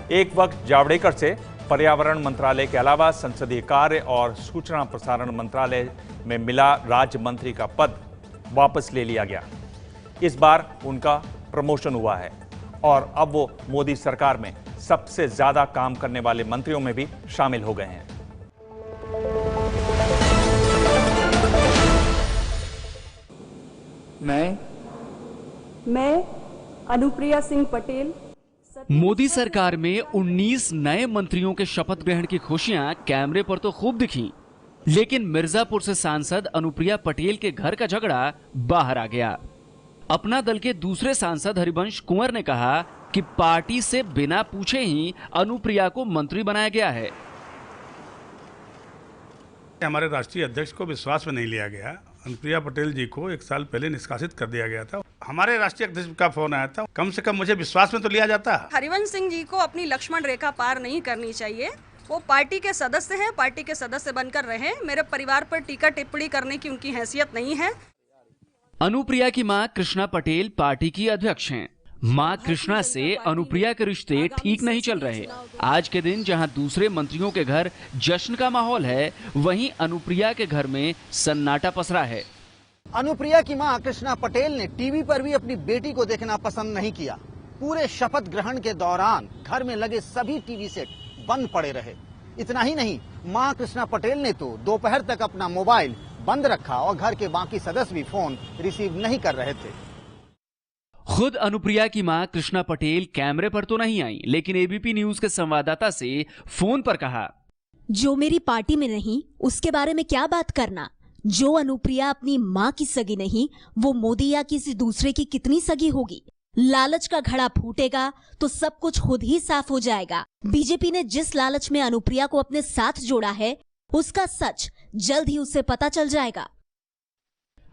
एक वक्त जावड़ेकर से पर्यावरण मंत्रालय के अलावा संसदीय कार्य और सूचना प्रसारण मंत्रालय में मिला राज्य मंत्री का पद वापस ले लिया गया। इस बार उनका प्रमोशन हुआ है और अब वो मोदी सरकार में सबसे ज्यादा काम करने वाले मंत्रियों में भी शामिल हो गए हैं। मैं अनुप्रिया सिंह पटेल मोदी सरकार में 19 नए मंत्रियों के शपथ ग्रहण की खुशियां कैमरे पर तो खूब दिखी, लेकिन मिर्जापुर से सांसद अनुप्रिया पटेल के घर का झगड़ा बाहर आ गया। अपना दल के दूसरे सांसद हरिवंश कुंवर ने कहा कि पार्टी से बिना पूछे ही अनुप्रिया को मंत्री बनाया गया है। हमारे राष्ट्रीय अध्यक्ष को विश्वास में नहीं लिया गया। अनुप्रिया पटेल जी को 1 साल पहले निष्कासित कर दिया गया था। हमारे राष्ट्रीय अध्यक्ष का फोन आया था, कम से कम मुझे विश्वास में तो लिया जाता। हरिवंश सिंह जी को अपनी लक्ष्मण रेखा पार नहीं करनी चाहिए। वो पार्टी के सदस्य हैं, पार्टी के सदस्य बनकर रहे। मेरे परिवार पर टीका टिप्पणी करने की उनकी हैसियत नहीं है। अनुप्रिया की मां कृष्णा पटेल पार्टी की अध्यक्ष हैं। मां कृष्णा से अनुप्रिया के रिश्ते ठीक नहीं चल रहे। आज के दिन जहां दूसरे मंत्रियों के घर जश्न का माहौल है, वहीं अनुप्रिया के घर में सन्नाटा पसरा है। अनुप्रिया की मां कृष्णा पटेल ने टीवी पर भी अपनी बेटी को देखना पसंद नहीं किया। पूरे शपथ ग्रहण के दौरान घर में लगे सभी टीवी सेट बंद पड़े रहे। इतना ही नहीं, मां कृष्णा पटेल ने तो दोपहर तक अपना मोबाइल बंद रखा और घर के बाकी सदस्य भी फोन रिसीव नहीं कर रहे थे। खुद अनुप्रिया की मां कृष्णा पटेल कैमरे पर तो नहीं आई, लेकिन एबीपी न्यूज के संवाददाता से फोन पर कहा, जो मेरी पार्टी में नहीं उसके बारे में क्या बात करना। जो अनुप्रिया अपनी मां की सगी नहीं, वो मोदी या किसी दूसरे की कितनी सगी होगी। लालच का घड़ा फूटेगा तो सब कुछ खुद ही साफ हो जाएगा। बीजेपी ने जिस लालच में अनुप्रिया को अपने साथ जोड़ा है, उसका सच जल्द ही उसे पता चल जाएगा।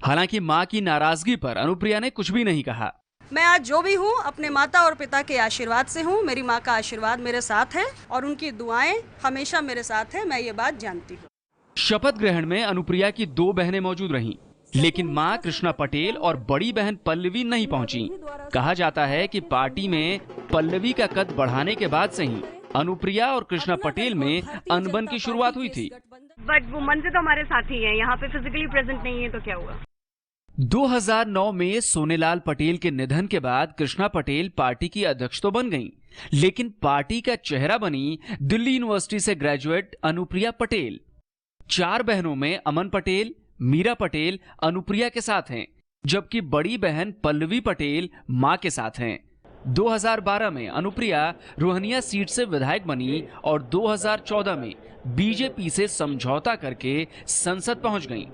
हालांकि मां की नाराजगी पर अनुप्रिया ने कुछ भी नहीं कहा। मैं आज जो भी हूँ अपने माता और पिता के आशीर्वाद से हूँ। मेरी माँ का आशीर्वाद मेरे साथ है और उनकी दुआएं हमेशा मेरे साथ है। मैं ये बात जानती हूँ। शपथ ग्रहण में अनुप्रिया की 2 बहनें मौजूद रहीं, लेकिन मां कृष्णा पटेल और बड़ी बहन पल्लवी नहीं पहुंची। कहा जाता है कि पार्टी में पल्लवी का कद बढ़ाने के बाद से ही अनुप्रिया और कृष्णा पटेल में अनबन की शुरुआत हुई थी। बट वो मन से तो हमारे साथ ही है, यहाँ पे फिजिकली प्रेजेंट नहीं है तो क्या हुआ। 2009 में सोनेलाल पटेल के निधन के बाद कृष्णा पटेल पार्टी की अध्यक्ष तो बन गईं, लेकिन पार्टी का चेहरा बनी दिल्ली यूनिवर्सिटी से ग्रेजुएट अनुप्रिया पटेल। 4 बहनों में अमन पटेल, मीरा पटेल अनुप्रिया के साथ हैं, जबकि बड़ी बहन पल्लवी पटेल मां के साथ हैं। 2012 में अनुप्रिया रोहनिया सीट से विधायक बनी और 2014 में बीजेपी से समझौता करके संसद पहुंच गईं।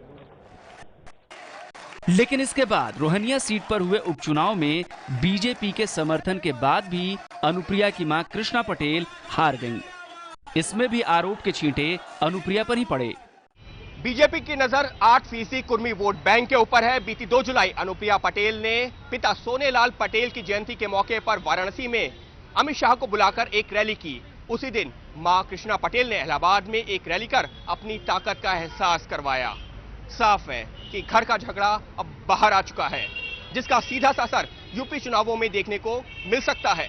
लेकिन इसके बाद रोहनिया सीट पर हुए उपचुनाव में बीजेपी के समर्थन के बाद भी अनुप्रिया की मां कृष्णा पटेल हार गईं। इसमें भी आरोप के छींटे अनुप्रिया पर ही पड़े। बीजेपी की नजर 8% कुर्मी वोट बैंक के ऊपर है। बीती 2 जुलाई अनुप्रिया पटेल ने पिता सोनेलाल पटेल की जयंती के मौके पर वाराणसी में अमित शाह को बुलाकर एक रैली की। उसी दिन मां कृष्णा पटेल ने इलाहाबाद में एक रैली कर अपनी ताकत का एहसास करवाया। साफ है कि घर का झगड़ा अब बाहर आ चुका है, जिसका सीधा सा असर यूपी चुनावों में देखने को मिल सकता है।